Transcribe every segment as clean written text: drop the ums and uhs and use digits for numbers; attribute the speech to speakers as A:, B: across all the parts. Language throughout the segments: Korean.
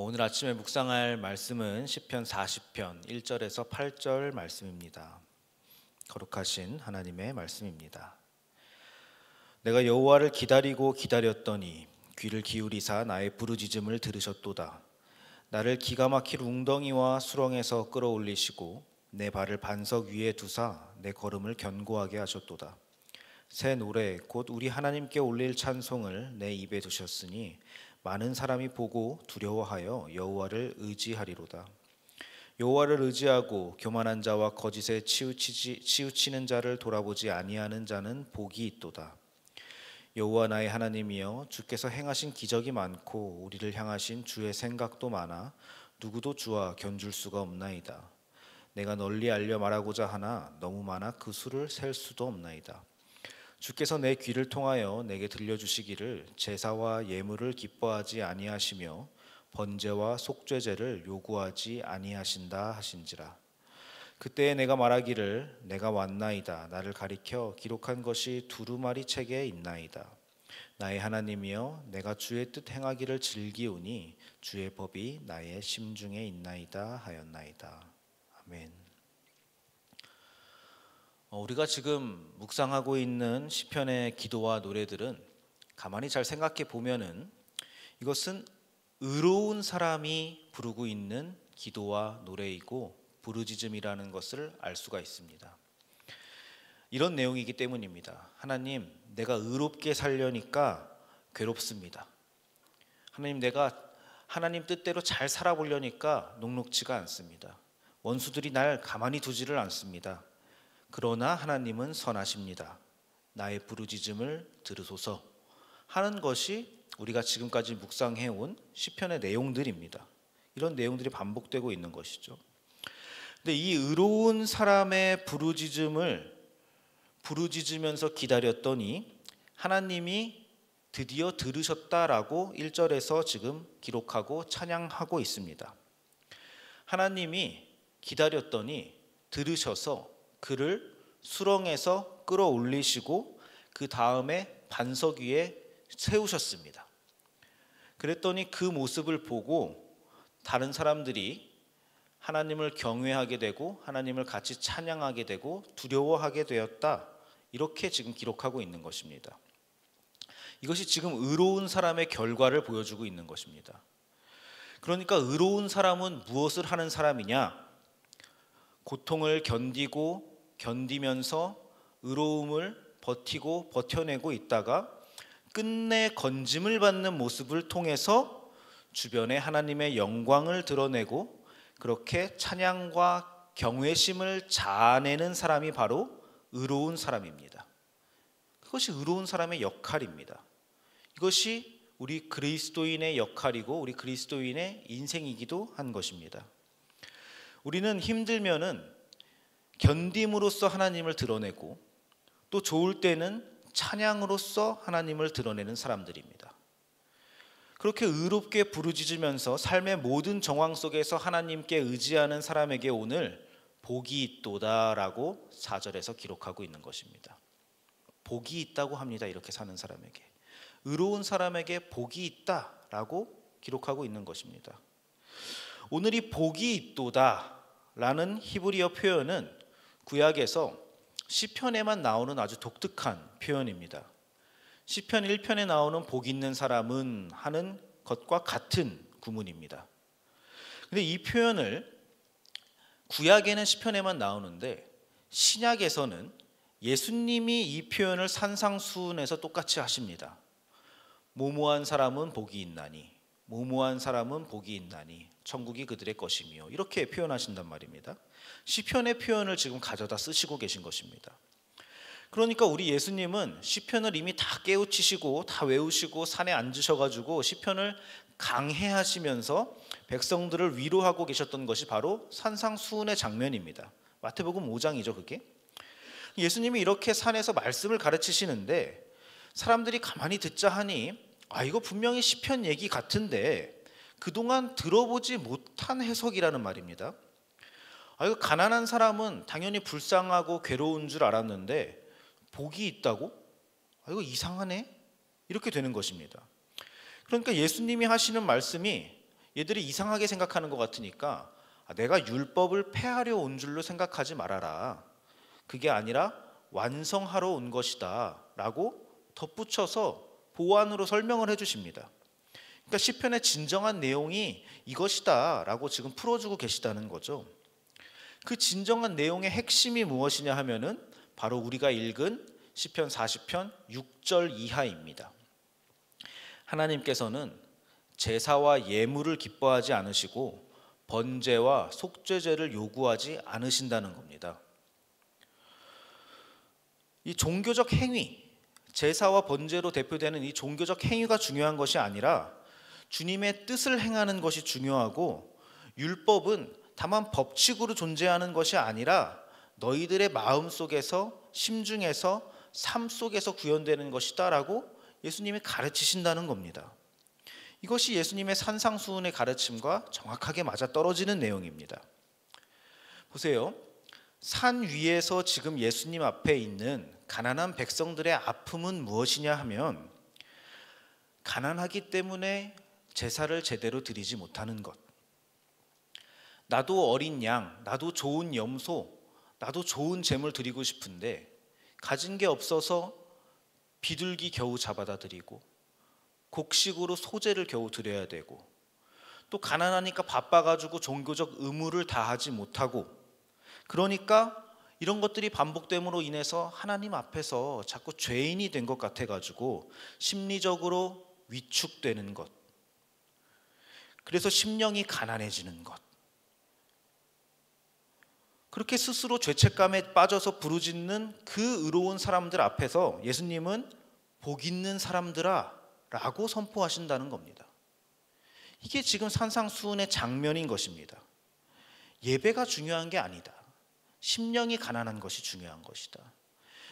A: 오늘 아침에 묵상할 말씀은 시편 40편 1절에서 8절 말씀입니다. 거룩하신 하나님의 말씀입니다. 내가 여호와를 기다리고 기다렸더니 귀를 기울이사 나의 부르짖음을 들으셨도다. 나를 기가 막힐 웅덩이와 수렁에서 끌어올리시고 내 발을 반석 위에 두사 내 걸음을 견고하게 하셨도다. 새 노래 곧 우리 하나님께 올릴 찬송을 내 입에 두셨으니 많은 사람이 보고 두려워하여 여호와를 의지하리로다. 여호와를 의지하고 교만한 자와 거짓에 치우치는 자를 돌아보지 아니하는 자는 복이 있도다. 여호와 나의 하나님이여, 주께서 행하신 기적이 많고 우리를 향하신 주의 생각도 많아 누구도 주와 견줄 수가 없나이다. 내가 널리 알려 말하고자 하나 너무 많아 그 수를 셀 수도 없나이다. 주께서 내 귀를 통하여 내게 들려주시기를 제사와 예물을 기뻐하지 아니하시며 번제와 속죄제를 요구하지 아니하신다 하신지라. 그때에 내가 말하기를 내가 왔나이다. 나를 가리켜 기록한 것이 두루마리 책에 있나이다. 나의 하나님이여, 내가 주의 뜻 행하기를 즐기오니 주의 법이 나의 심중에 있나이다 하였나이다. 아멘. 우리가 지금 묵상하고 있는 시편의 기도와 노래들은 가만히 잘 생각해 보면은 이것은 의로운 사람이 부르고 있는 기도와 노래이고 부르짖음이라는 것을 알 수가 있습니다. 이런 내용이기 때문입니다. 하나님, 내가 의롭게 살려니까 괴롭습니다. 하나님, 내가 하나님 뜻대로 잘 살아보려니까 녹록지가 않습니다. 원수들이 날 가만히 두지를 않습니다. 그러나 하나님은 선하십니다. 나의 부르짖음을 들으소서 하는 것이 우리가 지금까지 묵상해온 시편의 내용들입니다. 이런 내용들이 반복되고 있는 것이죠. 근데 이 의로운 사람의 부르짖음을 부르짖으면서 기다렸더니 하나님이 드디어 들으셨다라고 1절에서 지금 기록하고 찬양하고 있습니다. 하나님이 기다렸더니 들으셔서 그를 수렁에서 끌어올리시고 그 다음에 반석 위에 세우셨습니다. 그랬더니 그 모습을 보고 다른 사람들이 하나님을 경외하게 되고 하나님을 같이 찬양하게 되고 두려워하게 되었다. 이렇게 지금 기록하고 있는 것입니다. 이것이 지금 의로운 사람의 결과를 보여주고 있는 것입니다. 그러니까 의로운 사람은 무엇을 하는 사람이냐? 고통을 견디면서 의로움을 버티고 버텨내고 있다가 끝내 건짐을 받는 모습을 통해서 주변에 하나님의 영광을 드러내고 그렇게 찬양과 경외심을 자아내는 사람이 바로 의로운 사람입니다. 그것이 의로운 사람의 역할입니다. 이것이 우리 그리스도인의 역할이고 우리 그리스도인의 인생이기도 한 것입니다. 우리는 힘들면은 견딤으로써 하나님을 드러내고 또 좋을 때는 찬양으로써 하나님을 드러내는 사람들입니다. 그렇게 의롭게 부르짖으면서 삶의 모든 정황 속에서 하나님께 의지하는 사람에게 오늘 복이 있도다라고 4절에서 기록하고 있는 것입니다. 복이 있다고 합니다. 이렇게 사는 사람에게. 의로운 사람에게 복이 있다라고 기록하고 있는 것입니다. 오늘 이 복이 있도다라는 히브리어 표현은 구약에서 시편에만 나오는 아주 독특한 표현입니다. 시편 1편에 나오는 복 있는 사람은 하는 것과 같은 구문입니다. 근데 이 표현을 구약에는 시편에만 나오는데 신약에서는 예수님이 이 표현을 산상수훈에서 똑같이 하십니다. 모모한 사람은 복이 있나니, 모모한 사람은 복이 있나니 천국이 그들의 것이며 이렇게 표현하신단 말입니다. 시편의 표현을 지금 가져다 쓰시고 계신 것입니다. 그러니까 우리 예수님은 시편을 이미 다 깨우치시고 다 외우시고 산에 앉으셔가지고 시편을 강해하시면서 백성들을 위로하고 계셨던 것이 바로 산상수훈의 장면입니다. 마태복음 5장이죠 그게. 예수님이 이렇게 산에서 말씀을 가르치시는데 사람들이 가만히 듣자 하니 이거 분명히 시편 얘기 같은데 그동안 들어보지 못한 해석이라는 말입니다. 이거 가난한 사람은 당연히 불쌍하고 괴로운 줄 알았는데 복이 있다고? 이거 이상하네? 이렇게 되는 것입니다. 그러니까 예수님이 하시는 말씀이 얘들이 이상하게 생각하는 것 같으니까 내가 율법을 폐하려 온 줄로 생각하지 말아라. 그게 아니라 완성하러 온 것이다 라고 덧붙여서 보완으로 설명을 해주십니다. 그러니까 시편의 진정한 내용이 이것이다 라고 지금 풀어주고 계시다는 거죠. 그 진정한 내용의 핵심이 무엇이냐 하면은 바로 우리가 읽은 시편 40편 6절 이하입니다. 하나님께서는 제사와 예물을 기뻐하지 않으시고 번제와 속죄제를 요구하지 않으신다는 겁니다. 이 종교적 행위, 제사와 번제로 대표되는 이 종교적 행위가 중요한 것이 아니라 주님의 뜻을 행하는 것이 중요하고, 율법은 다만 법칙으로 존재하는 것이 아니라 너희들의 마음속에서, 심중에서, 삶 속에서 구현되는 것이다 라고 예수님이 가르치신다는 겁니다. 이것이 예수님의 산상수훈의 가르침과 정확하게 맞아떨어지는 내용입니다. 보세요. 산 위에서 지금 예수님 앞에 있는 가난한 백성들의 아픔은 무엇이냐 하면, 가난하기 때문에 제사를 제대로 드리지 못하는 것, 나도 어린 양, 나도 좋은 염소, 나도 좋은 제물 드리고 싶은데 가진 게 없어서 비둘기 겨우 잡아다 드리고 곡식으로 소제를 겨우 드려야 되고, 또 가난하니까 바빠가지고 종교적 의무를 다하지 못하고, 그러니까 이런 것들이 반복됨으로 인해서 하나님 앞에서 자꾸 죄인이 된 것 같아가지고 심리적으로 위축되는 것, 그래서 심령이 가난해지는 것, 그렇게 스스로 죄책감에 빠져서 부르짖는 그 의로운 사람들 앞에서 예수님은 복 있는 사람들아 라고 선포하신다는 겁니다. 이게 지금 산상수훈의 장면인 것입니다. 예배가 중요한 게 아니다. 심령이 가난한 것이 중요한 것이다.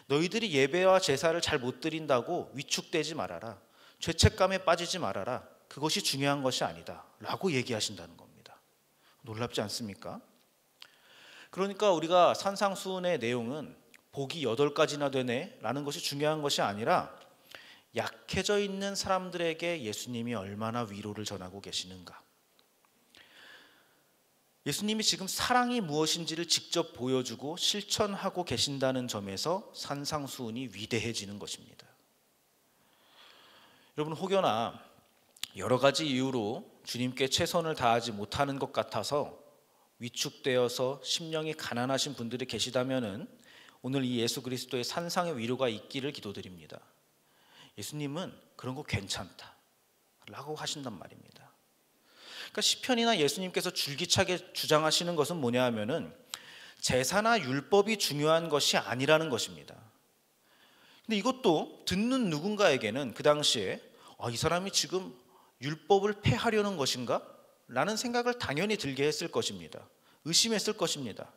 A: 너희들이 예배와 제사를 잘 못 드린다고 위축되지 말아라. 죄책감에 빠지지 말아라. 그것이 중요한 것이 아니다 라고 얘기하신다는 겁니다. 놀랍지 않습니까? 그러니까 우리가 산상수훈의 내용은 복이 8가지나 되네 라는 것이 중요한 것이 아니라, 약해져 있는 사람들에게 예수님이 얼마나 위로를 전하고 계시는가, 예수님이 지금 사랑이 무엇인지를 직접 보여주고 실천하고 계신다는 점에서 산상수훈이 위대해지는 것입니다. 여러분, 혹여나 여러 가지 이유로 주님께 최선을 다하지 못하는 것 같아서 위축되어서 심령이 가난하신 분들이 계시다면은 오늘 이 예수 그리스도의 산상의 위로가 있기를 기도드립니다. 예수님은 그런 거 괜찮다 라고 하신단 말입니다. 그러니까 시편이나 예수님께서 줄기차게 주장하시는 것은 뭐냐 하면은 제사나 율법이 중요한 것이 아니라는 것입니다. 근데 이것도 듣는 누군가에게는 그 당시에 이 사람이 지금 율법을 폐하려는 것인가? 라는 생각을 당연히 들게 했을 것입니다. 의심했을 것입니다.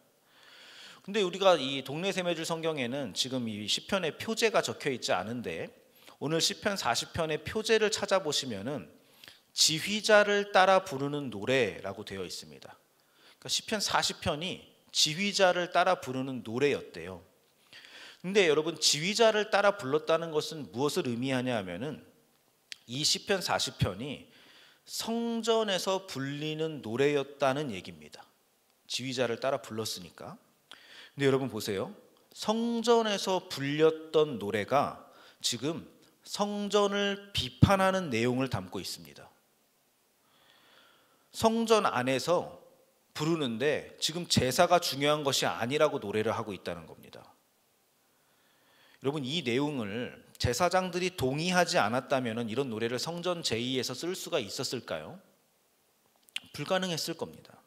A: 근데 우리가 이 동네 새매줄 성경에는 지금 이 시편의 표제가 적혀 있지 않은데, 오늘 시편 40편의 표제를 찾아보시면은 지휘자를 따라 부르는 노래라고 되어 있습니다. 그러니까 시편 40편이 지휘자를 따라 부르는 노래였대요. 근데 여러분, 지휘자를 따라 불렀다는 것은 무엇을 의미하냐 하면은 이 시편 40편이 성전에서 불리는 노래였다는 얘기입니다. 지휘자를 따라 불렀으니까. 근데 여러분 보세요. 성전에서 불렸던 노래가 지금 성전을 비판하는 내용을 담고 있습니다. 성전 안에서 부르는데 지금 제사가 중요한 것이 아니라고 노래를 하고 있다는 겁니다. 여러분, 이 내용을 제사장들이 동의하지 않았다면 이런 노래를 성전 제2에서 쓸 수가 있었을까요? 불가능했을 겁니다.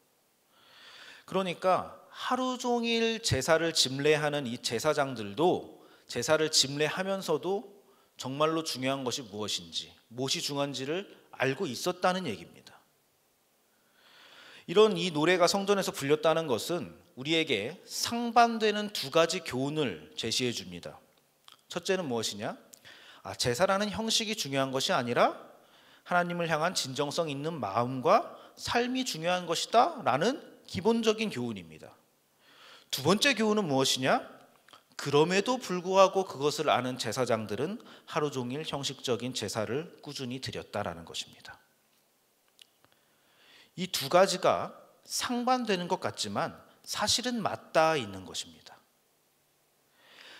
A: 그러니까 하루 종일 제사를 집례하는 이 제사장들도 제사를 집례하면서도 정말로 중요한 것이 무엇인지, 무엇이 중요한지를 알고 있었다는 얘기입니다. 이런 이 노래가 성전에서 불렸다는 것은 우리에게 상반되는 2가지 교훈을 제시해 줍니다. 첫째는 무엇이냐? 제사라는 형식이 중요한 것이 아니라 하나님을 향한 진정성 있는 마음과 삶이 중요한 것이다 라는 기본적인 교훈입니다. 2번째 교훈은 무엇이냐? 그럼에도 불구하고 그것을 아는 제사장들은 하루 종일 형식적인 제사를 꾸준히 드렸다라는 것입니다. 이 두 가지가 상반되는 것 같지만 사실은 맞닿아 있는 것입니다.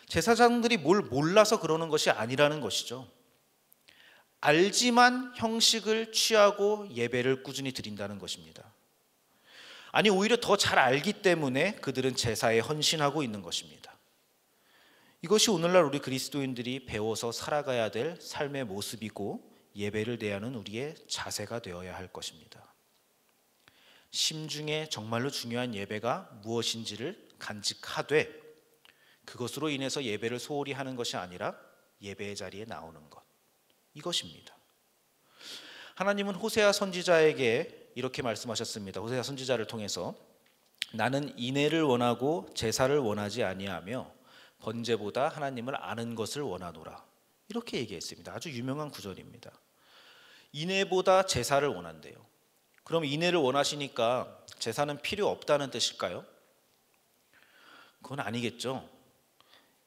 A: 제사장들이 뭘 몰라서 그러는 것이 아니라는 것이죠. 알지만 형식을 취하고 예배를 꾸준히 드린다는 것입니다. 아니, 오히려 더 잘 알기 때문에 그들은 제사에 헌신하고 있는 것입니다. 이것이 오늘날 우리 그리스도인들이 배워서 살아가야 될 삶의 모습이고 예배를 대하는 우리의 자세가 되어야 할 것입니다. 심중에 정말로 중요한 예배가 무엇인지를 간직하되 그것으로 인해서 예배를 소홀히 하는 것이 아니라 예배의 자리에 나오는 것, 이것입니다. 하나님은 호세아 선지자에게 이렇게 말씀하셨습니다. 호세아 선지자를 통해서 나는 인애를 원하고 제사를 원하지 아니하며 번제보다 하나님을 아는 것을 원하노라, 이렇게 얘기했습니다. 아주 유명한 구절입니다. 인애보다 제사를 원한대요. 그럼 인애를 원하시니까 제사는 필요 없다는 뜻일까요? 그건 아니겠죠.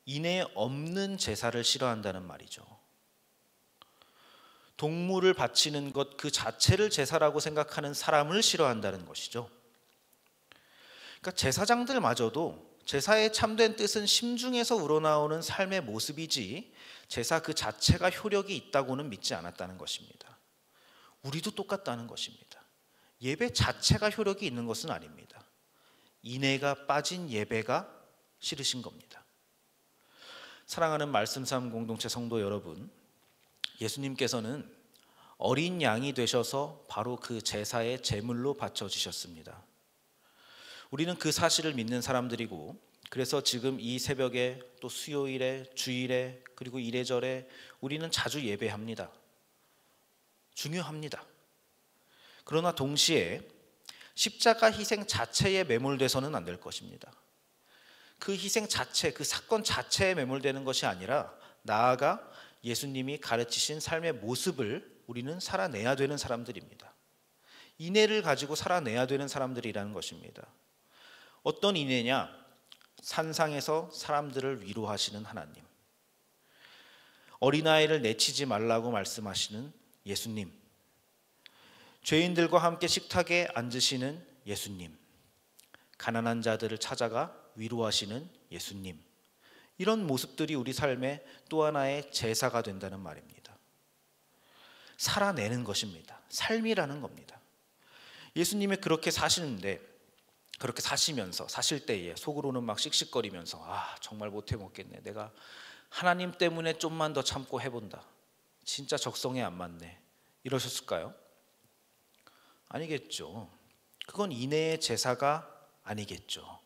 A: 인애 없는 제사를 싫어한다는 말이죠. 동물을 바치는 것 그 자체를 제사라고 생각하는 사람을 싫어한다는 것이죠. 그러니까 제사장들마저도 제사의 참된 뜻은 심중에서 우러나오는 삶의 모습이지 제사 그 자체가 효력이 있다고는 믿지 않았다는 것입니다. 우리도 똑같다는 것입니다. 예배 자체가 효력이 있는 것은 아닙니다. 인애가 빠진 예배가 싫으신 겁니다. 사랑하는 말씀 삶 공동체 성도 여러분, 예수님께서는 어린 양이 되셔서 바로 그 제사의 제물로 바쳐지셨습니다. 우리는 그 사실을 믿는 사람들이고, 그래서 지금 이 새벽에 또 수요일에, 주일에, 그리고 이래저래 우리는 자주 예배합니다. 중요합니다. 그러나 동시에 십자가 희생 자체에 매몰돼서는 안 될 것입니다. 그 희생 자체, 그 사건 자체에 매몰되는 것이 아니라 나아가 예수님이 가르치신 삶의 모습을 우리는 살아내야 되는 사람들입니다. 인애를 가지고 살아내야 되는 사람들이라는 것입니다. 어떤 인애냐? 산상에서 사람들을 위로하시는 하나님, 어린아이를 내치지 말라고 말씀하시는 예수님, 죄인들과 함께 식탁에 앉으시는 예수님, 가난한 자들을 찾아가 위로하시는 예수님, 이런 모습들이 우리 삶의 또 하나의 제사가 된다는 말입니다. 살아내는 것입니다. 삶이라는 겁니다. 예수님이 그렇게 사시는데, 그렇게 사실 때에 속으로는 막 씩씩거리면서 정말 못해 먹겠네, 내가 하나님 때문에 좀만 더 참고 해본다, 진짜 적성에 안 맞네, 이러셨을까요? 아니겠죠. 그건 인애의 제사가 아니겠죠.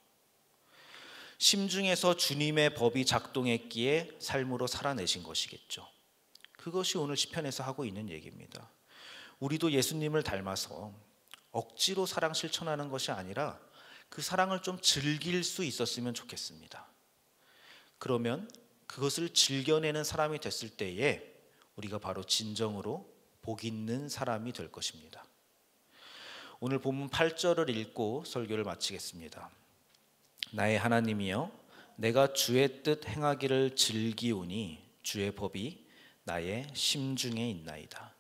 A: 심중에서 주님의 법이 작동했기에 삶으로 살아내신 것이겠죠. 그것이 오늘 시편에서 하고 있는 얘기입니다. 우리도 예수님을 닮아서 억지로 사랑 실천하는 것이 아니라 그 사랑을 좀 즐길 수 있었으면 좋겠습니다. 그러면 그것을 즐겨내는 사람이 됐을 때에 우리가 바로 진정으로 복 있는 사람이 될 것입니다. 오늘 본문 8절을 읽고 설교를 마치겠습니다. 나의 하나님이여, 내가 주의 뜻 행하기를 즐기오니 주의 법이 나의 심중에 있나이다.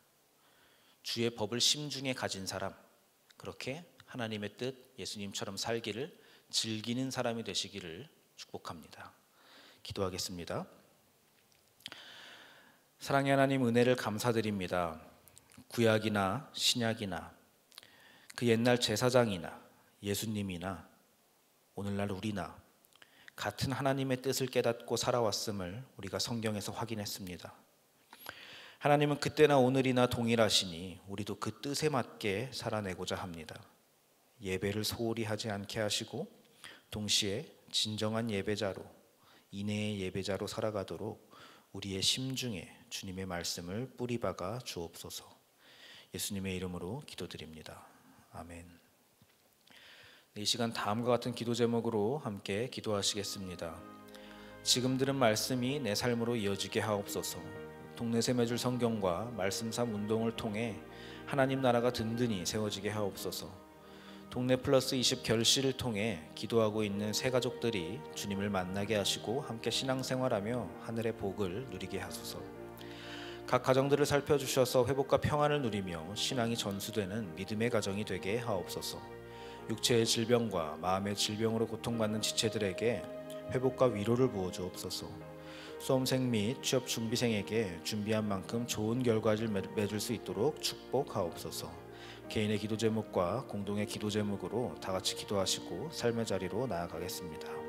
A: 주의 법을 심중에 가진 사람, 그렇게 하나님의 뜻, 예수님처럼 살기를 즐기는 사람이 되시기를 축복합니다. 기도하겠습니다. 사랑의 하나님, 은혜를 감사드립니다. 구약이나 신약이나 그 옛날 제사장이나 예수님이나 오늘날 우리나 같은 하나님의 뜻을 깨닫고 살아왔음을 우리가 성경에서 확인했습니다. 하나님은 그때나 오늘이나 동일하시니 우리도 그 뜻에 맞게 살아내고자 합니다. 예배를 소홀히 하지 않게 하시고 동시에 진정한 예배자로, 인애의 예배자로 살아가도록 우리의 심중에 주님의 말씀을 뿌리박아 주옵소서. 예수님의 이름으로 기도드립니다. 아멘. 이 시간 다음과 같은 기도 제목으로 함께 기도하시겠습니다. 지금 들은 말씀이 내 삶으로 이어지게 하옵소서. 동네 세매줄 성경과 말씀삼 운동을 통해 하나님 나라가 든든히 세워지게 하옵소서. 동네 플러스 20 결실을 통해 기도하고 있는 새 가족들이 주님을 만나게 하시고 함께 신앙생활하며 하늘의 복을 누리게 하소서. 각 가정들을 살펴주셔서 회복과 평안을 누리며 신앙이 전수되는 믿음의 가정이 되게 하옵소서. 육체의 질병과 마음의 질병으로 고통받는 지체들에게 회복과 위로를 부어주옵소서. 수험생 및 취업 준비생에게 준비한 만큼 좋은 결과를 맺을 수 있도록 축복하옵소서. 개인의 기도 제목과 공동의 기도 제목으로 다 같이 기도하시고 삶의 자리로 나아가겠습니다.